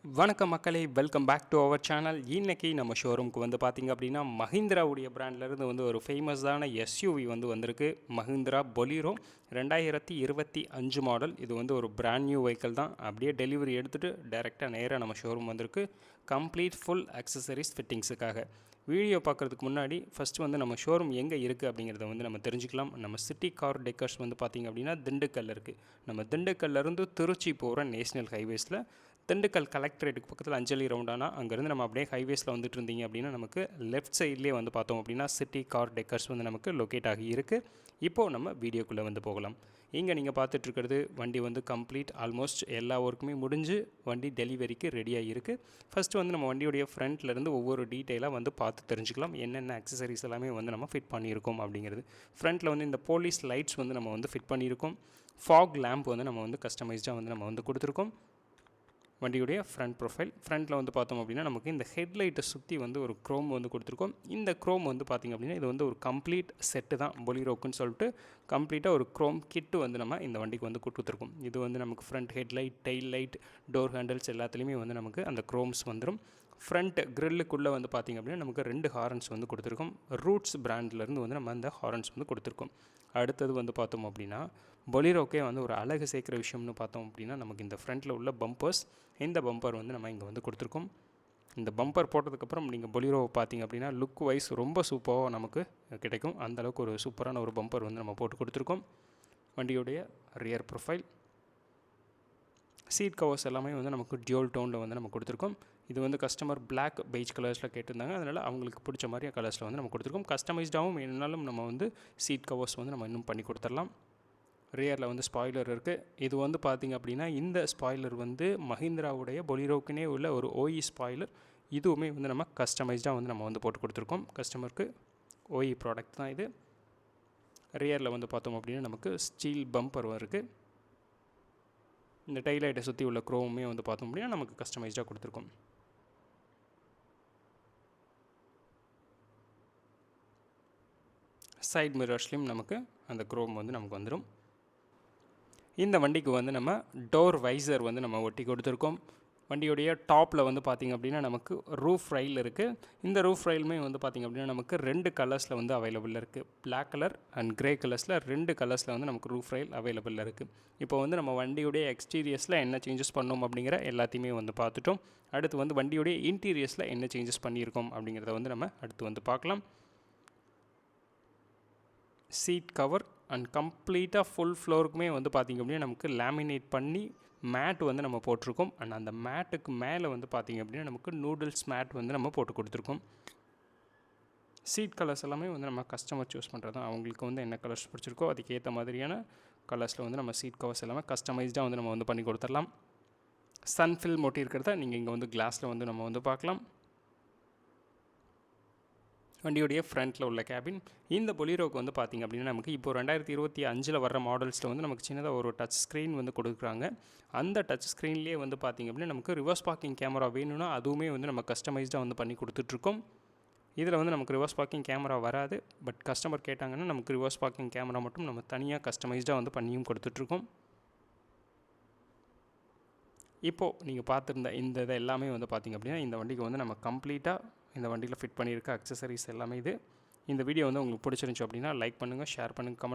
வணக்கம் மக்களே, welcome back to our channel. இன்றைக்கி நம்ம ஷோரூமுக்கு வந்து பார்த்திங்க அப்படின்னா மஹிந்திராவுடைய பிராண்ட்லேருந்து வந்து ஒரு ஃபேமஸான எஸ்யூவி வந்து வந்திருக்கு. Mahindra Bolero 2025 model. இது வந்து ஒரு பிராண்ட் நியூ வெஹிக்கிள் தான். அப்படியே டெலிவரி எடுத்துகிட்டு டைரெக்டாக நேராக நம்ம ஷோரூம் வந்திருக்கு. கம்ப்ளீட் ஃபுல் அக்சசரிஸ் ஃபிட்டிங்ஸுக்காக. வீடியோ பார்க்குறதுக்கு முன்னாடி ஃபஸ்ட்டு வந்து நம்ம ஷோரூம் எங்கே இருக்குது அப்படிங்கிறத வந்து நம்ம தெரிஞ்சுக்கலாம். நம்ம சிட்டி கார் டெக்கர்ஸ் வந்து பார்த்திங்க அப்படின்னா திண்டுக்கல்ல இருக்குது. நம்ம திண்டுக்கல்லேருந்து திருச்சி போகிற நேஷ்னல் ஹைவேஸில் திண்டுக்கல் கலெக்டரேட்டுக்கு பக்கத்தில் அஞ்சலி ரவுண்டானா அங்கேருந்து நம்ம அப்படியே ஹைவேஸில் வந்துட்டு இருந்தீங்க அப்படின்னா நமக்கு லெஃப்ட் சைட்லேயே வந்து பார்த்தோம் அப்படின்னா சிட்டி கார் டெக்கர்ஸ் வந்து நமக்கு லொக்கேட் ஆகி இருக்குது. இப்போது நம்ம வீடியோக்குள்ளே வந்து போகலாம். இங்கே நீங்கள் பார்த்துட்ருக்கிறது வண்டி வந்து கம்ப்ளீட் ஆல்மோஸ்ட் எல்லா ஒர்க்குமே முடிஞ்சு வண்டி டெலிவரிக்கு ரெடியாக இருக்குது. ஃபஸ்ட்டு வந்து நம்ம வண்டியுடைய ஃப்ரண்ட்லேருந்து ஒவ்வொரு டீட்டெயிலாக வந்து பார்த்து தெரிஞ்சுக்கலாம் என்னென்ன அக்சசரிஸ் எல்லாமே வந்து நம்ம ஃபிட் பண்ணியிருக்கோம் அப்படிங்கிறது. ஃப்ரண்ட்டில் வந்து இந்த போலீஸ் லைட்ஸ் வந்து நம்ம வந்து ஃபிட் பண்ணியிருக்கோம். ஃபாக் லேம்ப் வந்து நம்ம வந்து கஸ்டமைஸ்டாக வந்து நம்ம வந்து கொடுத்துருக்கோம். வண்டியுடைய ஃப்ரண்ட் ப்ரொஃபைல் ஃப்ரண்ட்டில் வந்து பார்த்தோம் அப்படின்னா நமக்கு இந்த ஹெட்லைட்டை சுற்றி வந்து ஒரு க்ரோம் வந்து கொடுத்துருக்கோம். இந்த க்ரோம் வந்து பார்த்திங்க அப்படின்னா இது வந்து ஒரு கம்ப்ளீட் செட்டு தான். பொலிரோக்குன்னு சொல்லிட்டு கம்ப்ளீட்டாக ஒரு க்ரோம் கிட்டு வந்து நம்ம இந்த வண்டிக்கு வந்து கொடுத்துருக்கோம். இது வந்து நமக்கு front headlight, tail light, door handles எல்லாத்துலேயுமே வந்து நமக்கு அந்த க்ரோம்ஸ் வந்துடும். ஃப்ரண்ட் க்ரில்லுக்குள்ளே வந்து பார்த்திங்க அப்படின்னா நமக்கு 2 ஹாரன்ஸ் வந்து கொடுத்துருக்கோம். ரூட்ஸ் பிராண்ட்லேருந்து வந்து நம்ம அந்த ஹாரன்ஸ் வந்து கொடுத்துருக்கோம். அடுத்தது வந்து பார்த்தோம் அப்படின்னா பொலிரோக்கே வந்து ஒரு அழகு சேர்க்குற விஷயம்னு பார்த்தோம் அப்படின்னா நமக்கு இந்த ஃப்ரண்ட்டில் உள்ள பம்பர்ஸ், இந்த பம்பர் வந்து நம்ம இங்கே வந்து கொடுத்துருக்கோம். இந்த பம்பர் போட்டதுக்கப்புறம் நீங்கள் பொலிரோவை பார்த்தீங்க அப்படின்னா லுக் வைஸ் ரொம்ப சூப்பராக நமக்கு கிடைக்கும். அந்தளவுக்கு ஒரு சூப்பரான ஒரு பம்பர் வந்து நம்ம போட்டு கொடுத்துருக்கோம். வண்டியுடைய ரியர் ப்ரொஃபைல், சீட் கவர்ஸ் எல்லாமே வந்து நமக்கு டியூல் டோனில் வந்து நம்ம கொடுத்துருக்கோம். இது வந்து கஸ்டமர் பிளாக் பெய்ஜ் கலர்ஸில் கேட்டிருந்தாங்க. அதனால் அவங்களுக்கு பிடிச்ச மாதிரி கலர்ஸில் வந்து நம்ம கொடுத்துருக்கோம். கஸ்டமைஸ்டாகவும் வேணுனாலும் நம்ம வந்து சீட் கவர்ஸ் வந்து நம்ம இன்னும் பண்ணி கொடுத்துடலாம். ரியரில் வந்து ஸ்பாய்லர் இருக்குது. இது வந்து பார்த்திங்க அப்படின்னா இந்த ஸ்பாய்லர் வந்து மஹிந்திராவுடைய பொலிரோக்குனே உள்ள ஒரு ஓஇ ஸ்பாய்லர். இதுவுமே வந்து நம்ம கஸ்டமைஸ்டாக வந்து நம்ம வந்து போட்டு கொடுத்துருக்கோம். கஸ்டமருக்கு ஓஇ ப்ராடக்ட் தான் இது. ரியரில் வந்து பார்த்தோம் அப்படின்னா நமக்கு ஸ்டீல் பம்பர் இருக்குது. இந்த டைலைட்டை சுற்றி உள்ள க்ரோவுமே வந்து பார்த்தோம் அப்படின்னா நமக்கு கஸ்டமைஸ்டாக கொடுத்துருக்கோம். சைட் மிரர்ஸ்லையும் நமக்கு அந்த க்ரோம் வந்து நமக்கு வந்துடும். இந்த வண்டிக்கு வந்து நம்ம டோர் வைசர் வந்து நம்ம ஒட்டி கொடுத்துருக்கோம். வண்டியுடைய டாப்பில் வந்து பார்த்திங்க அப்படின்னா நமக்கு ரூஃப் ரைல் இருக்குது. இந்த ரூஃப் ரைலுமே வந்து பார்த்திங்க அப்படின்னா நமக்கு 2 கலர்ஸில் வந்து அவைலபிள் இருக்குது. பிளாக் கலர் அண்ட் கிரே கலர்ஸில் 2 கலர்ஸில் வந்து நமக்கு ரூஃப் ரைல் அவைலபிள் இருக்குது. இப்போ வந்து நம்ம வண்டியுடைய எக்ஸ்டீரியர்ஸில் என்ன சேஞ்சஸ் பண்ணோம் அப்படிங்கிற எல்லாத்தையுமே வந்து பார்த்துட்டோம். அடுத்து வந்து வண்டியுடைய இன்டீரியர்ஸில் என்ன சேஞ்சஸ் பண்ணியிருக்கோம் அப்படிங்கிறத வந்து நம்ம அடுத்து வந்து பார்க்கலாம். சீட் கவர் அண்ட் கம்ப்ளீட்டாக ஃபுல் ஃப்ளோருக்குமே வந்து பார்த்திங்க அப்படின்னா நமக்கு லேமினேட் பண்ணி மேட் வந்து நம்ம போட்டிருக்கோம். அண்ட் அந்த மேட்டுக்கு மேலே வந்து பார்த்திங்க அப்படின்னா நமக்கு நூடுல்ஸ் மேட் வந்து நம்ம போட்டு கொடுத்துருக்கோம். சீட் கலர்ஸ் எல்லாமே வந்து நம்ம கஸ்டமர் சூஸ் பண்ணுறது தான். அவங்களுக்கு வந்து என்ன கலர்ஸ் பிடிச்சிருக்கோ அதுக்கேற்ற மாதிரியான கலர்ஸில் வந்து நம்ம சீட் கவர்ஸ் எல்லாமே கஸ்டமைஸ்டாக வந்து நம்ம வந்து பண்ணி கொடுத்துடலாம். சன்ஃபில் மொட்டி இருக்கிறத நீங்கள் இங்கே வந்து கிளாஸில் வந்து நம்ம வந்து பார்க்கலாம். வண்டியுடைய ஃப்ரண்ட்டில் உள்ள கேபின். இந்த பொலிரோக்கு வந்து பார்த்திங்க அப்படின்னா நமக்கு இப்போ 2025 வர்ற மாடல்ஸில் வந்து நமக்கு சின்னதாக ஒரு டச் ஸ்க்ரீன் வந்து கொடுக்குறாங்க. அந்த டச் ஸ்க்ரீன்லேயே வந்து பார்த்திங்க அப்படின்னா நமக்கு ரிவர்ஸ் பார்க்கிங் கேமரா வேணும்னா அதுவுமே வந்து நம்ம கஸ்டமைஸ்டாக வந்து பண்ணி கொடுத்துட்ருக்கோம். இதில் வந்து நமக்கு ரிவர்ஸ் பார்க்கிங் கேமரா வராது. பட் கஸ்டமர் கேட்டாங்கன்னா நமக்கு ரிவர்ஸ் பார்க்கிங் கேமரா மட்டும் நம்ம தனியாக கஸ்டமைஸ்டாக வந்து பண்ணியும் கொடுத்துட்ருக்கோம். இப்போது நீங்கள் பார்த்துருந்த இந்த இதை எல்லாமே வந்து பார்த்திங்க அப்படின்னா இந்த வண்டிக்கு வந்து நம்ம கம்ப்ளீட்டாக இந்த வண்டியில் ஃபிட் பண்ணியிருக்க அக்சசரிஸ் எல்லாமே இது. இந்த வீடியோ வந்து உங்களுக்கு பிடிச்சிருந்துச்சு அப்படின்னா லைக் பண்ணுங்கள், ஷேர் பண்ணுங்கள், கமெண்ட்